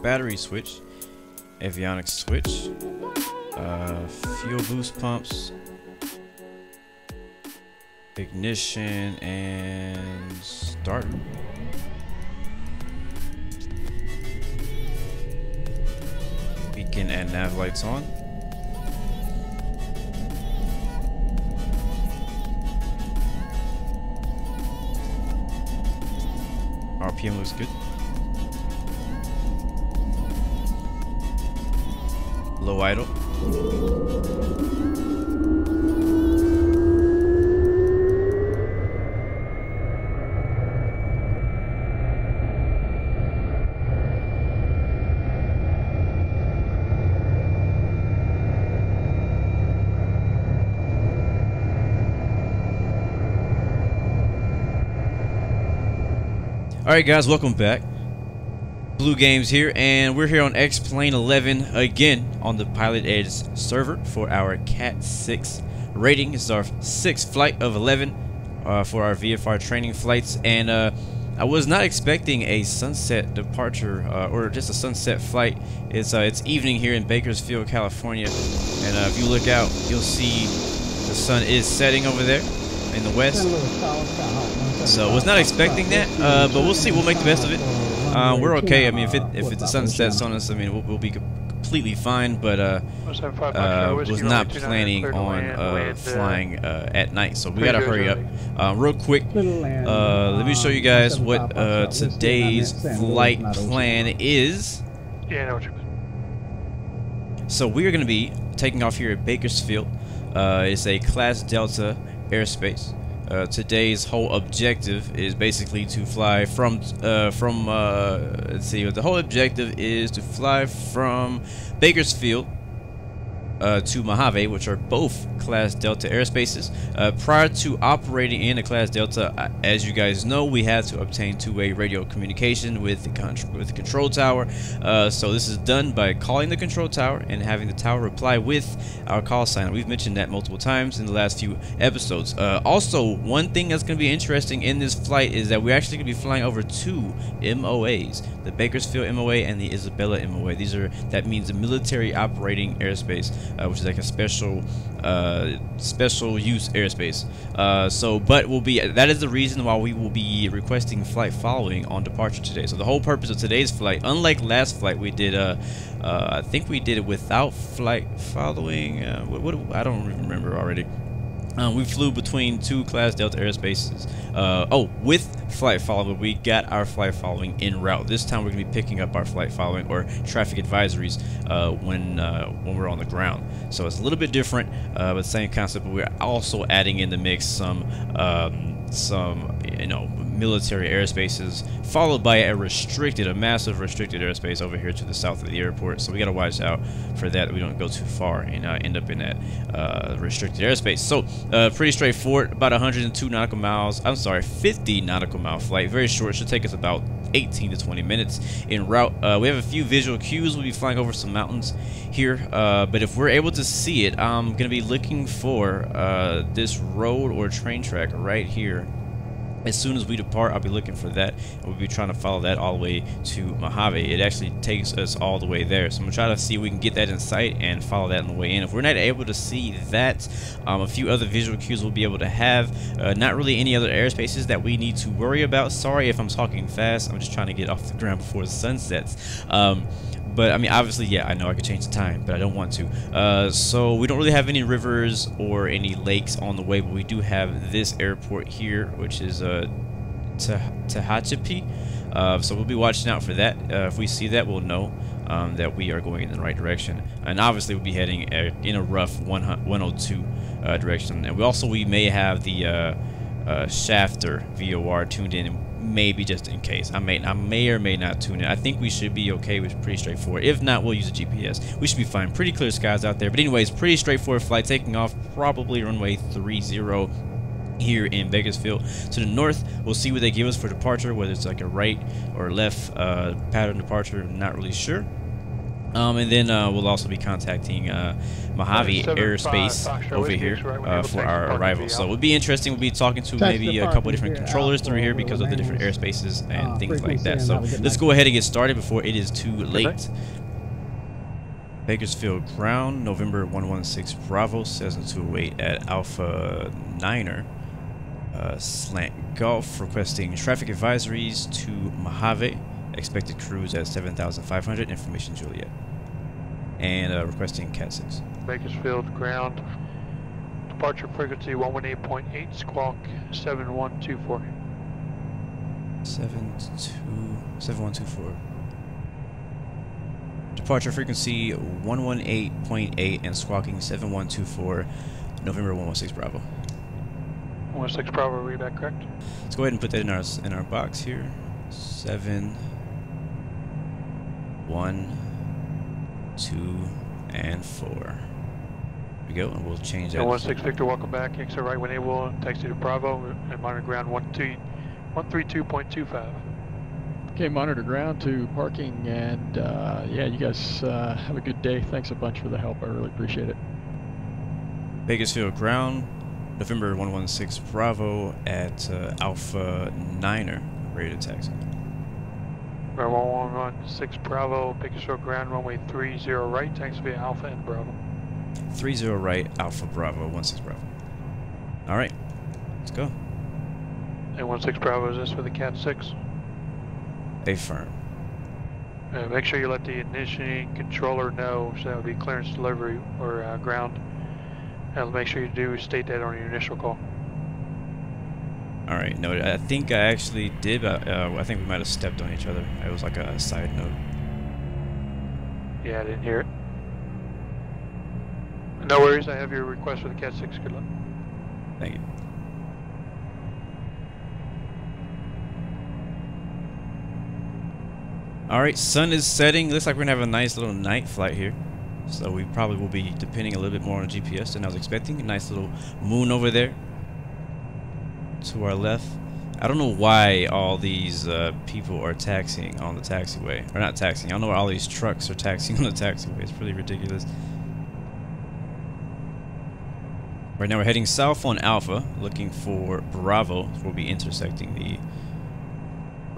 battery switch, avionics switch, fuel boost pumps, ignition, and start. Beacon and nav lights on. RPM looks good. Low idle. Alright guys, welcome back. Blue Games here, and we're here on X-Plane 11 again on the Pilotedge server for our CAT-06 rating. This is our 6th flight of 11 for our VFR training flights, and I was not expecting a sunset departure or just a sunset flight. It's evening here in Bakersfield, California, and if you look out, you'll see the sun is setting over there in the west. So was not expecting that, but we'll see. We'll make the best of it. We're okay. I mean, if the sun sets on us, I mean, we'll be completely fine. But was not planning on flying at night, so we gotta hurry up. Real quick, let me show you guys what today's flight plan is. So we are going to be taking off here at Bakersfield. It's a Class Delta airspace. Today's whole objective is basically to fly from let's see, the whole objective is to fly from Bakersfield to Mojave, which are both Class Delta airspaces. Prior to operating in a Class Delta, as you guys know, we had to obtain two-way radio communication with the control tower. So this is done by calling the control tower and having the tower reply with our call sign. We've mentioned that multiple times in the last few episodes. Also, one thing that's going to be interesting in this flight is that we're actually going to be flying over two MOAs, the Bakersfield MOA and the Isabella MOA. That means the military operating airspace, which is like a special use airspace. But that is the reason why we will be requesting flight following on departure today. So the whole purpose of today's flight, unlike last flight, we did I think we did it without flight following. I don't remember already. We flew between two Class Delta airspaces. With flight following, we got our flight following en route. This time we're going to be picking up our flight following or traffic advisories when we're on the ground. So it's a little bit different, but same concept. But we're also adding in the mix some military airspaces, followed by a massive restricted airspace over here to the south of the airport. So we got to watch out for that we don't go too far and end up in that restricted airspace. So pretty straightforward, about 102 nautical miles. I'm sorry, 50 nautical mile flight. Very short. Should take us about 18 to 20 minutes en route. We have a few visual cues. We'll be flying over some mountains here, but if we're able to see it, I'm gonna be looking for this road or train track right here. As soon as we depart, I'll be looking for that. We'll be trying to follow that all the way to Mojave. It actually takes us all the way there. So I'm going to try to see if we can get that in sight and follow that on the way in. If we're not able to see that, a few other visual cues we'll be able to have. Not really any other airspaces that we need to worry about. Sorry if I'm talking fast. I'm just trying to get off the ground before the sun sets. But I mean, obviously, yeah, I know I could change the time, but I don't want to. So we don't really have any rivers or any lakes on the way, but we do have this airport here, which is Tehachapi. So we'll be watching out for that. If we see that, we'll know that we are going in the right direction. And obviously, we'll be heading in a rough 102 direction. And we may have the Shafter VOR tuned in, maybe just in case. I may or may not tune in. I think we should be okay. It's pretty straightforward. If not, we'll use a GPS. We should be fine. Pretty clear skies out there. But anyways, pretty straightforward flight, taking off probably runway 30 here in Bakersfield. To the north, we'll see what they give us for departure, whether it's like a right or left pattern departure. I'm not really sure. And then we'll also be contacting Mojave Airspace over here for our arrival. So it would be interesting. We'll be talking to maybe a couple of different controllers through here because of the different airspaces and things like that. So let's go ahead and get started before it is too late. Bakersfield ground, November 116 Bravo, Cessna 208 at Alpha 9er. Slant Golf requesting traffic advisories to Mojave. Expected cruise at 7,500. Information Juliet. And requesting CAT-06. Bakersfield ground. Departure frequency 118.8. Squawk 7124. 7124. Departure frequency 118.8 and squawking 7124. November 116 Bravo. 116 Bravo, read that correct? Let's go ahead and put that in our box here. 7, 1, 2, and 4. There we go, and we'll change that. 116 Victor, welcome back. Exit right when able. Taxi to Bravo and monitor ground 132.25. Okay, monitor ground to parking, and yeah, you guys have a good day. Thanks a bunch for the help. I really appreciate it. Bakersfield ground, November 116 Bravo at Alpha 9er, ready to taxi. 116 Bravo, Bakersfield ground, runway 30 right, taxi via Alpha and Bravo. 30 right, Alpha Bravo, 16 Bravo. All right, let's go. And 16 Bravo, is this for the CAT-06? Affirm. Make sure you let the initiating controller know, so that would be clearance delivery or ground. And make sure you do state that on your initial call. All right, no, I think I actually did, but I think we might have stepped on each other. It was like a side note. Yeah, I didn't hear it. No worries, I have your request for the CAT-06. Good luck. Thank you. All right, sun is setting. Looks like we're gonna have a nice little night flight here. So we probably will be depending a little bit more on the GPS than I was expecting. A nice little moon over there to our left. I don't know why all these people are taxiing on the taxiway. Or not taxiing. I don't know why all these trucks are taxiing on the taxiway. It's pretty ridiculous. Right now we're heading south on Alpha, looking for Bravo. We'll be intersecting the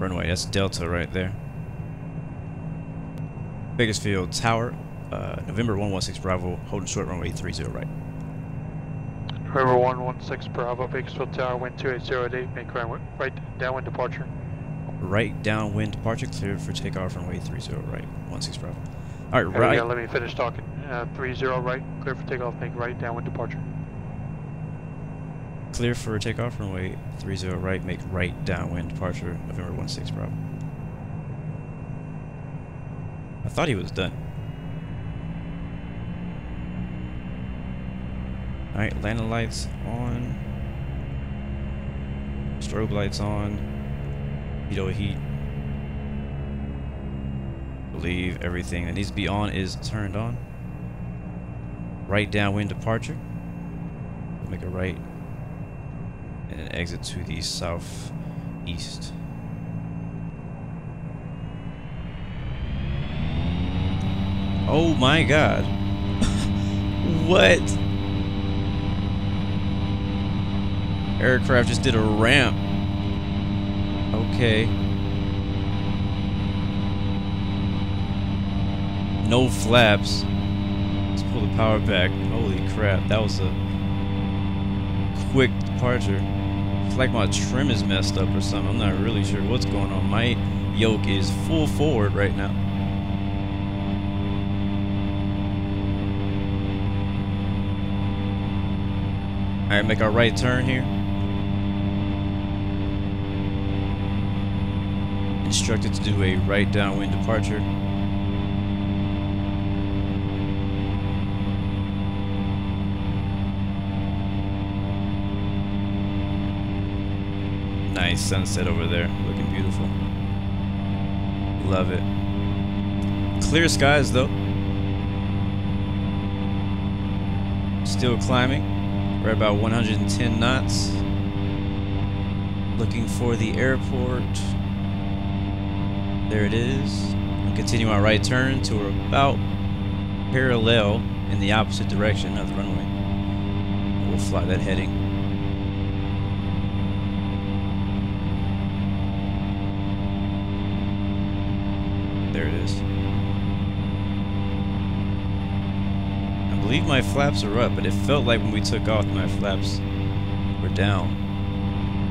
runway. That's Delta right there. Bakersfield Tower, November 116 Bravo, holding short runway 30 right. November 116 Bravo, Bakersfield Tower, wind 2808, make right downwind departure. Right downwind departure, cleared for takeoff runway 30 right, 16 Bravo. All right, right. Let me finish talking. 30 right, clear for takeoff, make right downwind departure. Clear for takeoff runway 30 right, make right downwind departure, November 16 Bravo. I thought he was done. Alright, landing lights on. Strobe lights on. Veto heat. Believe everything that needs to be on is turned on. Right downwind departure. We'll make a right and an exit to the southeast. Oh my god. What? Aircraft just did a ramp. Okay. No flaps. Let's pull the power back. Holy crap, that was a quick departure. It's like my trim is messed up or something. I'm not really sure what's going on. My yoke is full forward right now. Alright, make our right turn here. Instructed to do a right downwind departure. Nice sunset over there, looking beautiful. Love it. Clear skies though. Still climbing. We're at about 110 knots. Looking for the airport. There it is. We'll continue our right turn to about parallel in the opposite direction of the runway. We'll fly that heading. There it is. I believe my flaps are up, but it felt like when we took off, my flaps were down.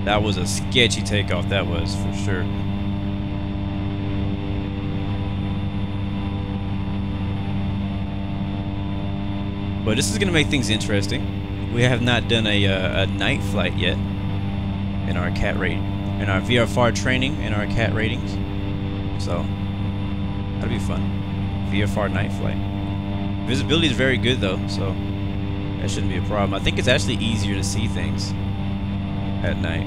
That was a sketchy takeoff, that was, for sure. But this is going to make things interesting. We have not done a night flight yet in our CAT rate, in our VFR training, in our CAT ratings. So that'll be fun. VFR night flight. Visibility is very good though, so that shouldn't be a problem. I think it's actually easier to see things at night.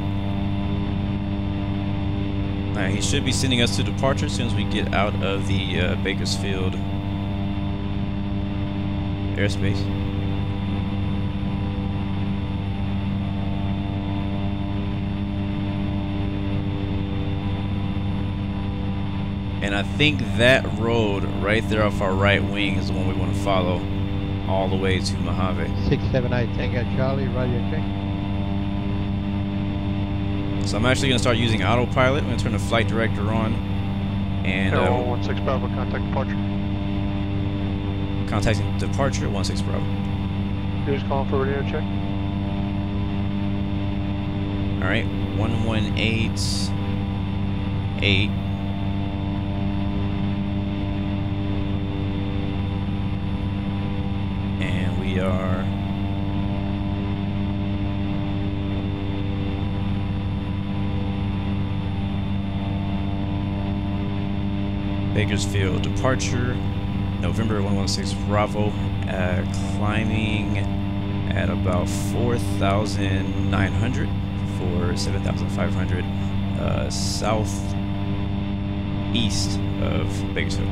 Alright, he should be sending us to departure as soon as we get out of the Bakersfield airspace. And I think that road right there off our right wing is the one we want to follow all the way to Mojave. 678 Tango Charlie, radio check. So I'm actually going to start using autopilot. I'm going to turn the flight director on. And 16 Bravo, contact departure. Contacting departure, 16 Bravo. Just calling for radio check. Alright, 1188. And we are Bakersfield departure. November 116 Bravo, climbing at about 4,900 for 7,500 southeast of Bakersfield.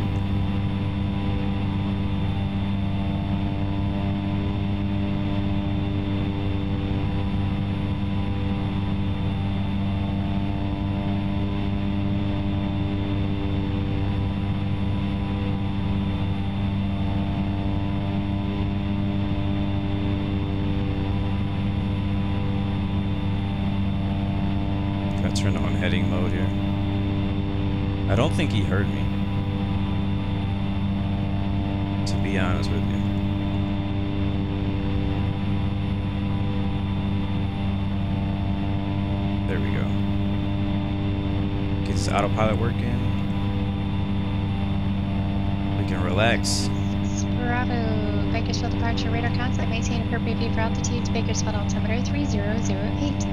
Turn on heading mode here. I don't think he heard me, to be honest with you. There we go. Get this autopilot working. We can relax. Bravo, Bakersfield departure, radar contact, maintain appropriate view for altitudes, Bakersfield altimeter 3008.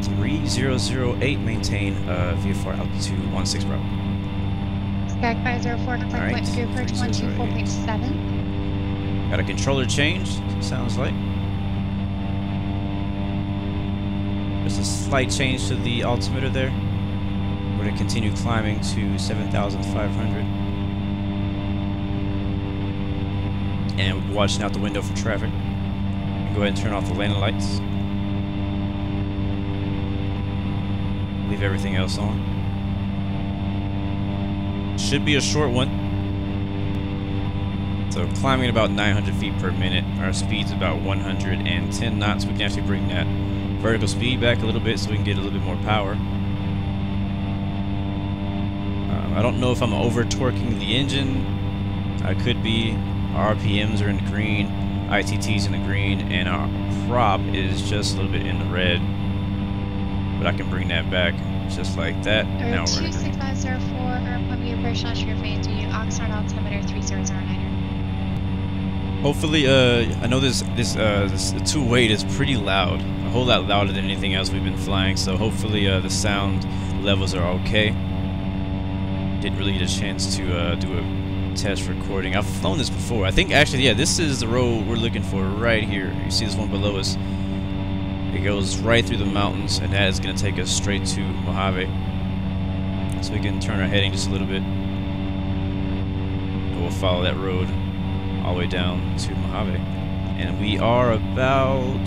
3008, maintain VFR altitude 16 Bravo. Sky 504, contact point view approach 124.7. Got a controller change, sounds like. There's a slight change to the altimeter there. We're going to continue climbing to 7,500. And watching out the window for traffic. And go ahead and turn off the landing lights. Leave everything else on. Should be a short one. So climbing at about 900 feet per minute. Our speed's about 110 knots. We can actually bring that vertical speed back a little bit so we can get a little bit more power. I don't know if I'm over torquing the engine. I could be. Our RPMs are in the green, ITT's in the green, and our prop is just a little bit in the red. But I can bring that back just like that. Now we're 26504, point view approach launch your fan to you, Oxnard altimeter 3009. Hopefully, I know this two-weight is pretty loud, a whole lot louder than anything else we've been flying. So hopefully the sound levels are okay. Didn't really get a chance to do a test recording. I've flown this before. I think actually, yeah, this is the road we're looking for right here. You see this one below us? It goes right through the mountains, and that is going to take us straight to Mojave. So we can turn our heading just a little bit. And we'll follow that road all the way down to Mojave. And we are about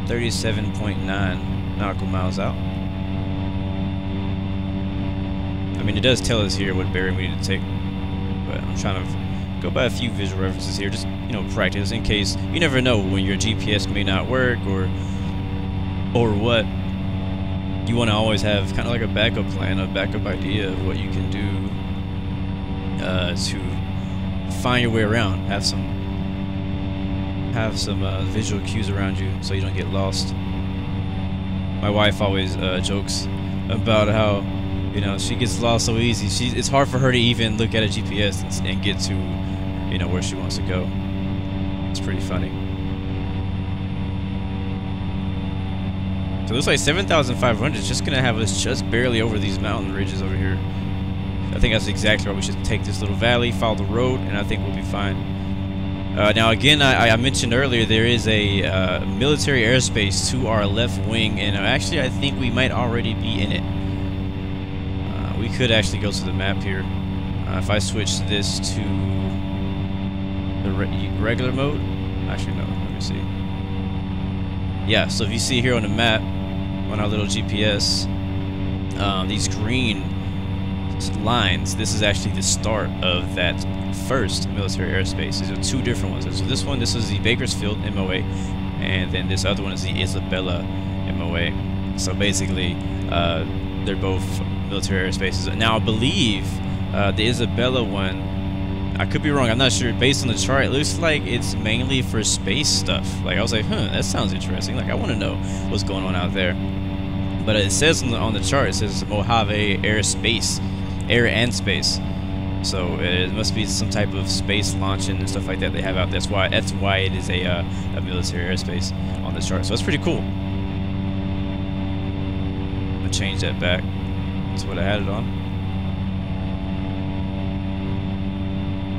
37.9 nautical miles out. I mean, it does tell us here what bearing we need to take, but I'm trying to go by a few visual references here, just, you know, practice in case. You never know when your GPS may not work or what. You want to always have kind of like a backup plan, a backup idea of what you can do to find your way around. Have some visual cues around you so you don't get lost. My wife always jokes about how, you know, she gets lost so easy. It's hard for her to even look at a GPS and get to, you know, where she wants to go. It's pretty funny. So it looks like 7,500 is just gonna have us just barely over these mountain ridges over here. I think that's exactly why we should take this little valley, follow the road, and I think we'll be fine. Now again, I mentioned earlier there is a military airspace to our left wing, and actually I think we might already be in it. We could actually go to the map here. If I switch this to the regular mode, actually no, let me see. Yeah, so if you see here on the map, on our little GPS, these green lines, this is actually the start of that first military airspace. These are two different ones. So this is the Bakersfield MOA, and then this other one is the Isabella MOA. So basically, they're both military airspaces. Now I believe the Isabella one, I could be wrong, I'm not sure, based on the chart, it looks like it's mainly for space stuff. Like, I was like, that sounds interesting. Like, I want to know what's going on out there. But it says on the chart, it says Mojave air and space. So it must be some type of space launching and stuff like that they have out. That's why it is a military airspace on the chart. So that's pretty cool. I'm gonna change that back. That's what I had it on.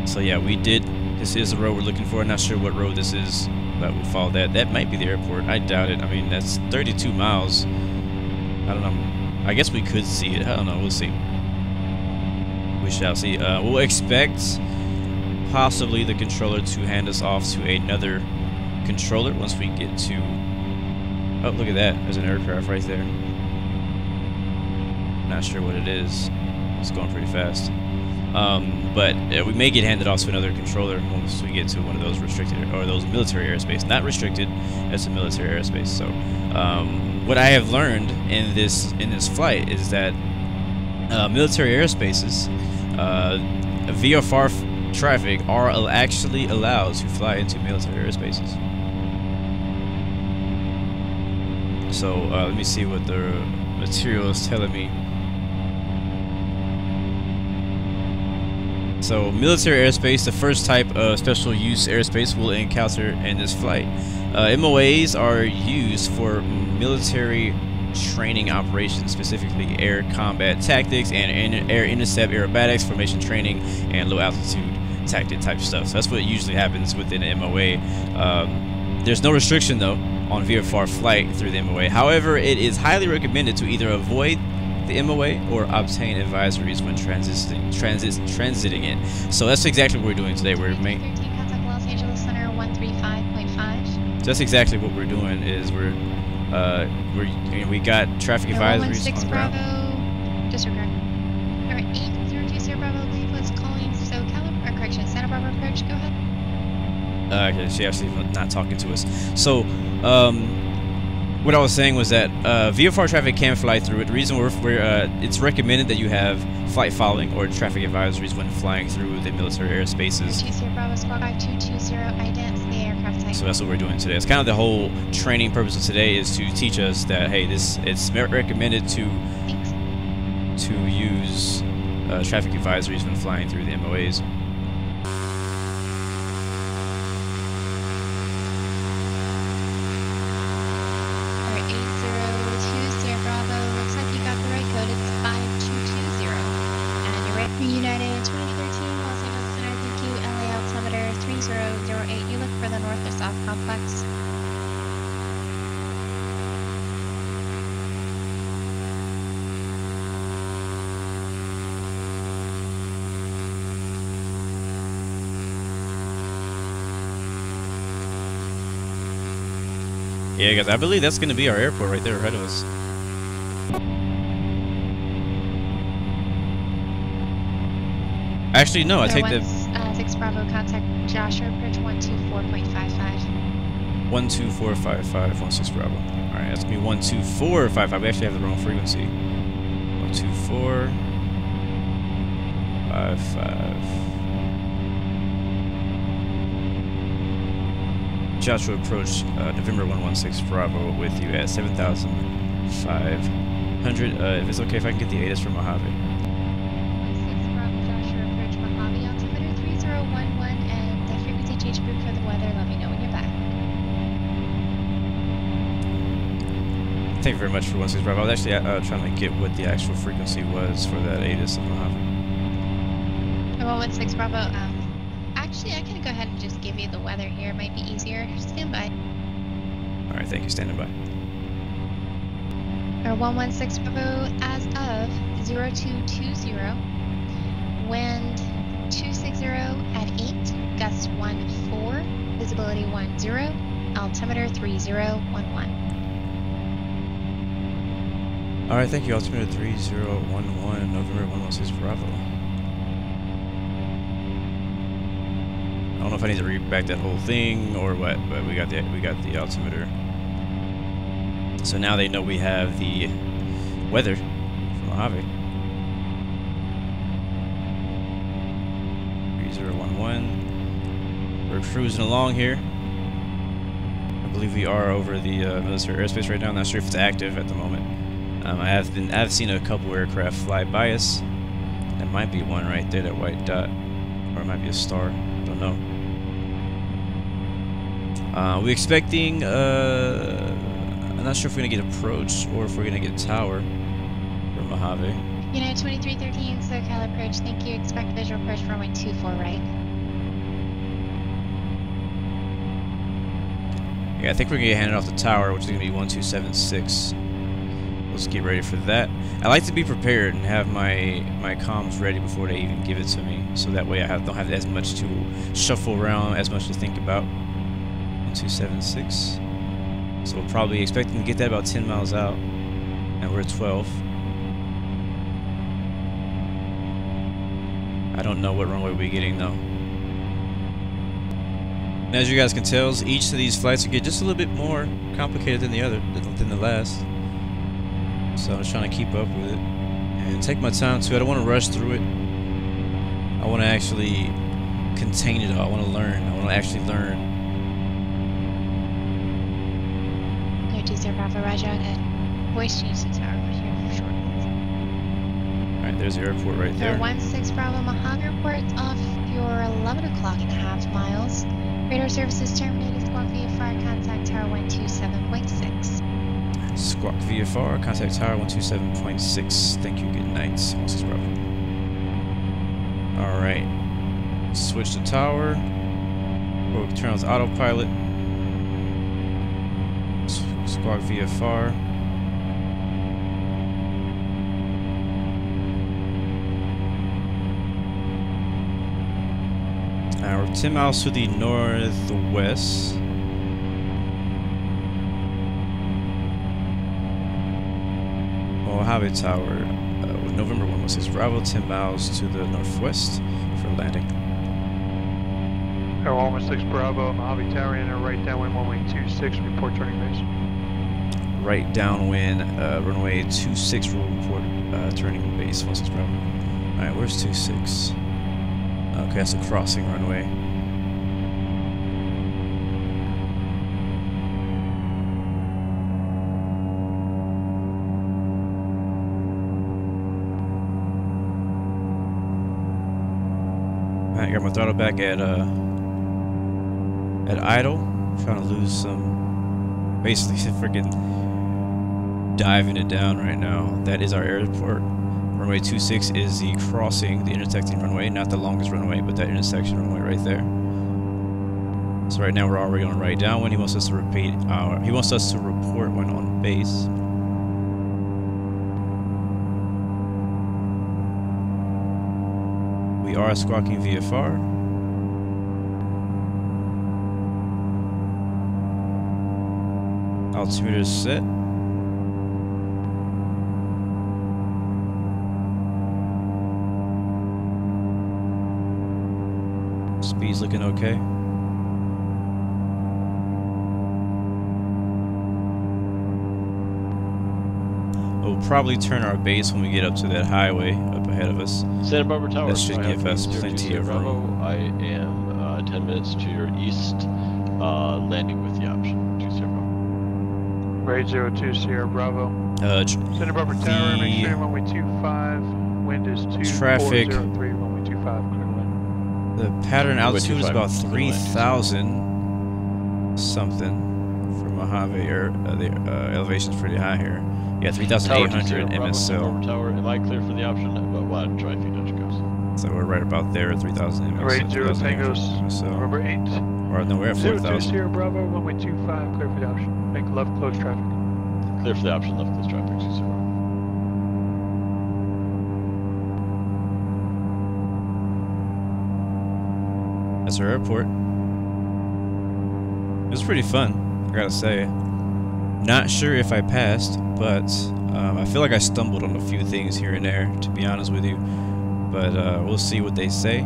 So yeah, we did. This is the road we're looking for. Not sure what road this is, but we'll follow that. That might be the airport. I doubt it. I mean, that's 32 miles. I don't know. I guess we could see it. I don't know. We'll see. We shall see. We'll expect possibly the controller to hand us off to another controller once we get to... Oh, look at that. There's an aircraft right there. Not sure what it is. It's going pretty fast. But we may get handed off to another controller once we get to one of those restricted or those military airspace. Not restricted, it's a military airspace. So what I have learned in this flight is that military airspaces, VFR traffic are actually allowed to fly into military airspaces. So let me see what the material is telling me. So military airspace, the first type of special use airspace we'll encounter in this flight. MOAs are used for military training operations, specifically air combat tactics and air intercept aerobatics, formation training, and low altitude tactic type stuff. So that's what usually happens within an MOA. There's no restriction though on VFR flight through the MOA. However, it is highly recommended to either avoid the MOA or obtain advisories when transiting it. So that's exactly what we're doing today. We're 13 contact Los Angeles Center 135.5. So that's exactly what we're doing. Is we got traffic advisories on the ground. Bravo, disregard. Alright, 8020 Bravo, I believe was calling SoCal, or correction, Santa Barbara approach. Go ahead. Okay, she actually not talking to us. So what I was saying was that VFR traffic can fly through it. The reason it's recommended that you have flight following or traffic advisories when flying through the military airspaces. 20 Bravo Squawk 5220 Idents, the aircraft type. So that's what we're doing today. It's kind of the whole training purpose of today is to teach us that, hey, it's recommended to use traffic advisories when flying through the MOAs. United 2013 Los Angeles Center, thank you. LA altimeter 3008. You look for the north or south complex. Yeah, guys, I believe that's going to be our airport right there ahead of us. Actually, no, I take the 6 Bravo, contact Joshua Bridge 124.55. 12455, 16 Bravo. Alright, that's gonna be 12455. We actually have the wrong frequency. 12455. Joshua approach November 116 Bravo with you at 7,500. If it's okay if I can get the Addons from Mojave. 6 Bravo, Joshua approach Mojave, altimeter 3011, and the frequency change group for the weather. Let me know when you're back. Thank you very much for 16 Bravo. I was actually trying to get what the actual frequency was for that Addons of Mojave. 116 Bravo, actually, I can go ahead and just give you the weather here. It might be easier. Stand by. Alright, thank you. Standing by. Or 116 Bravo, as of 0220, wind 260 at 8, gusts 14, visibility 10, altimeter 3011. Alright, thank you. Altimeter 3011, November 116 Bravo. I don't know if I need to read back that whole thing or what, but we got the altimeter. So now they know we have the weather from Mojave. 3011. We're cruising along here. I believe we are over the military airspace right now. I'm not sure if it's active at the moment. I've seen a couple aircraft fly by us. There might be one right there, that white dot, or it might be a star. I don't know. We're expecting, I'm not sure if we're going to get approach or if we're going to get tower from Mojave. United 2313, SoCal approach. Thank you. Expect visual approach for runway 24 right. Yeah, I think we're going to get handed off the tower, which is going to be 1276. Let's get ready for that. I like to be prepared and have my comms ready before they even give it to me, so that way I don't have as much to shuffle around, as much to think about. 1276. So we're probably expecting to get that about 10 miles out, and we're at 12. I don't know what runway we'll be getting though. And as you guys can tell, each of these flights will get just a little bit more complicated than the last. So I'm just trying to keep up with it and take my time too. I don't want to rush through it. I want to actually contain it all. I want to learn. I want to actually learn. 20 Bravo, roger, and voice change to tower here for short. Alright, there's the airport right there. 16 Bravo, Mojave reports off your 11 o'clock and a half miles. Radar services terminated. Squawk VFR, contact tower 127.6. Squawk VFR, contact tower 127.6. Thank you, good night. 16 Bravo. Alright. Switch to tower. We'll turn on the autopilot. Squawk VFR. We're 10 miles to the northwest. Mojave Tower, November 116 Bravo, 10 miles to the northwest for landing. 116 Bravo, Mojave Tower, enter right downwind runway 26, report turning base. Right downwind, runway 26, will report turning base, 16 Bravo. Alright, where's 26? Okay, that's a crossing runway. I got my throttle back at idle. Trying to lose some, basically freaking diving it down right now. That is our airport. Runway 26 is the crossing, the intersecting runway, not the longest runway, but that intersection runway right there. So right now we're already on right downwind. He wants us to report when on base. We are squawking VFR. Altimeter is set. Speed's looking okay. We'll probably turn our base when we get up to that highway up ahead of us. Santa Barbara Tower. That should give us plenty of room. I am 10 minutes to your east, landing with the option 20. Grade 02 Sierra Bravo. Santa Barbara Tower, make sure runway 25. Wind is 2403, runway 25, clear to land. The pattern altitude is about 3,000 something for Mojave. The elevation's pretty high here. Yeah, 3,800 MSL. Tower, am I clear for the option? Well, I'll try if you Dutch goes. So we're right about there at 3,000 MSL. Grade 0 Tango, November 8. Or no, we're at 4,000. 02 Sierra Bravo, runway 25, clear for the option. Make left close traffic. Clear for the option, left close traffic, 20. That's our airport. It was pretty fun, I gotta say. Not sure if I passed, but I feel like I stumbled on a few things here and there, to be honest with you. But we'll see what they say.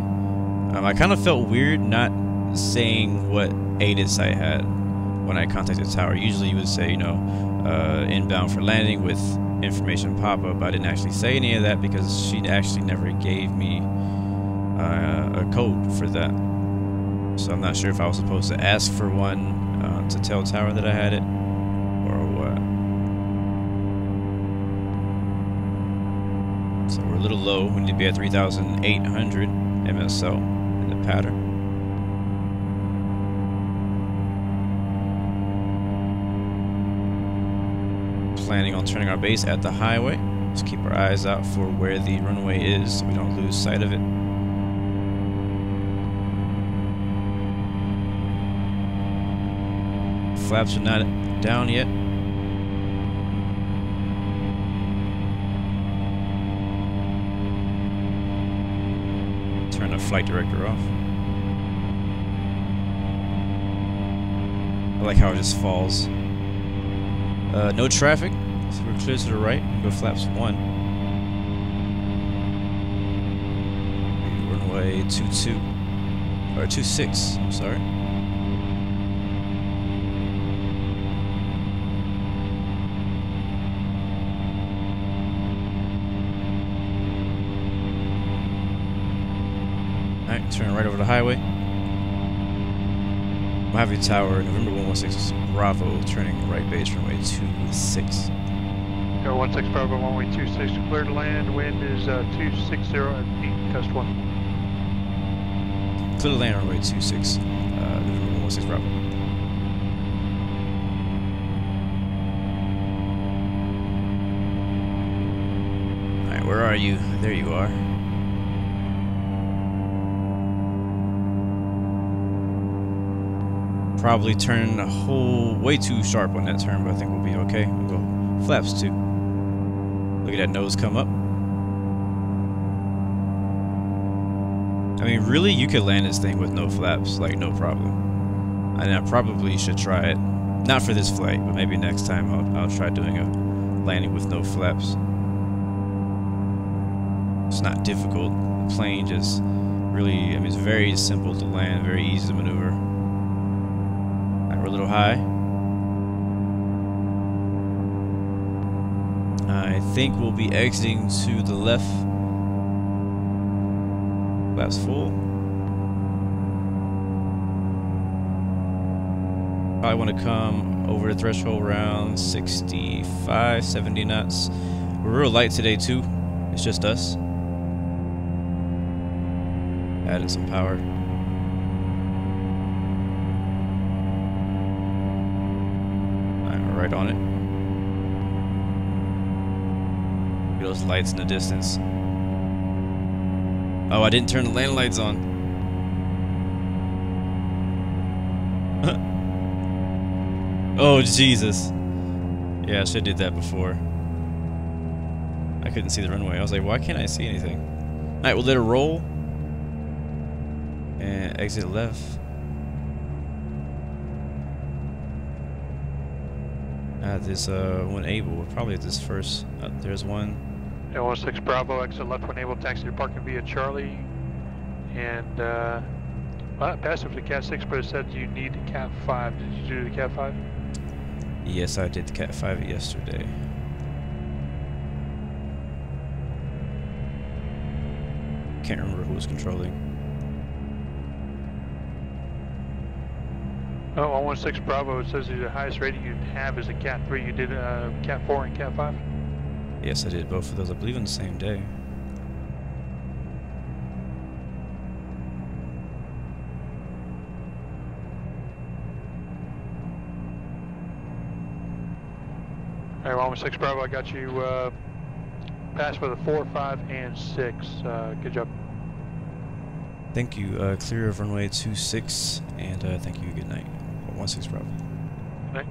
I kind of felt weird not saying what ATIS I had when I contacted the tower. Usually you would say, you know, inbound for landing with information pop-up. I didn't actually say any of that because she actually never gave me a code for that. So I'm not sure if I was supposed to ask for one to tell tower that I had it, or what. So we're a little low. We need to be at 3,800 MSL in the pattern. Planning on turning our base at the highway. Just keep our eyes out for where the runway is so we don't lose sight of it. Flaps are not down yet. Turn the flight director off. I like how it just falls. No traffic, so we're clear to the right. Go flaps 1. Runway 22 or 26. I'm sorry. Alright, turn right over the highway. Mojave Tower, November 116 Bravo, turning right base runway 26. Air 16 Bravo, runway 26, clear to land. Wind is 260 at 8, gust 1. Clear to land runway 26, November 116 Bravo. Alright, where are you? There you are. Probably turn a whole way too sharp on that turn, but I think we'll be okay. We'll go flaps 2. Look at that nose come up. I mean, really, you could land this thing with no flaps, like no problem. And I probably should try it. Not for this flight, but maybe next time I'll try doing a landing with no flaps. It's not difficult. The plane just really, I mean, it's very simple to land, very easy to maneuver. We're a little high. I think we'll be exiting to the left. Flaps full. Probably want to come over the threshold around 65, 70 knots. We're real light today too. It's just us. Added some power. Right on it. Look at those lights in the distance. Oh, I didn't turn the landing lights on. Oh, Jesus. Yeah, I should have did that before. I couldn't see the runway. I was like, why can't I see anything? Alright, we'll let it roll. And exit left. This when able, we're probably at this first. There's one. Air 16 Bravo, exit left when able, taxi to parking via Charlie, and Well, I passed it for the CAT-06, but it said you need the CAT-5. Did you do the CAT-5? Yes, I did the CAT-5 yesterday. Can't remember who was controlling. Oh, 116 Bravo, it says the highest rating you have is a CAT-3. You did CAT-4 and CAT-5? Yes, I did both of those, I believe, on the same day. All right, 116 Bravo, I got you passed for the 4, 5, and 6. Good job. Thank you. Clear of runway 26, and thank you. Good night. 16 Bravo. Good night.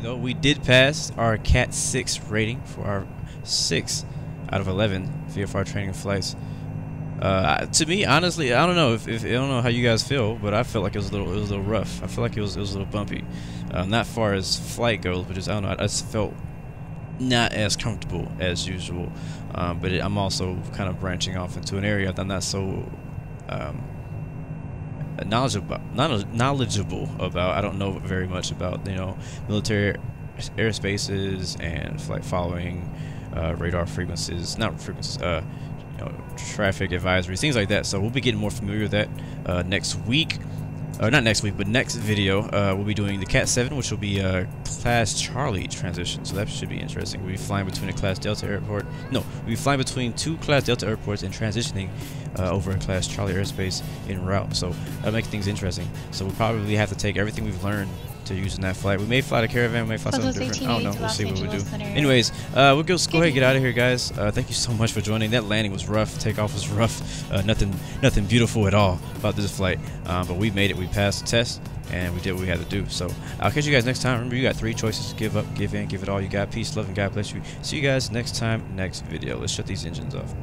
Though we did pass our CAT-6 rating for our 6 out of 11 VFR training flights. To me, honestly, I don't know if I don't know how you guys feel, but I felt like it was a little rough. I feel like it was a little bumpy. Not far as flight goes, but just I don't know. I just felt not as comfortable as usual. But I'm also kind of branching off into an area that I'm not so knowledgeable about. I don't know very much about, you know, military airspaces and flight following, radar frequencies, not frequencies, you know, traffic advisories, things like that. So we'll be getting more familiar with that next week. Not next week, but next video, we'll be doing the CAT-7, which will be a Class Charlie transition. So that should be interesting. We'll be flying between a Class Delta airport. No, we'll be flying between 2 Class Delta airports and transitioning over a Class Charlie airspace en route. So that'll make things interesting. So we'll probably have to take everything we've learned to use in that flight. We may fly the Caravan, we may fly something different. I don't know. We'll see what we do. Anyways, we'll go ahead and get out of here, guys. Thank you so much for joining. That landing was rough. Takeoff was rough. Nothing beautiful at all about this flight. But we made it. We passed the test, and we did what we had to do. So I'll catch you guys next time. Remember, you got 3 choices: give up, give in, give it all you got. Peace, love, and God bless you. See you guys next time, next video. Let's shut these engines off.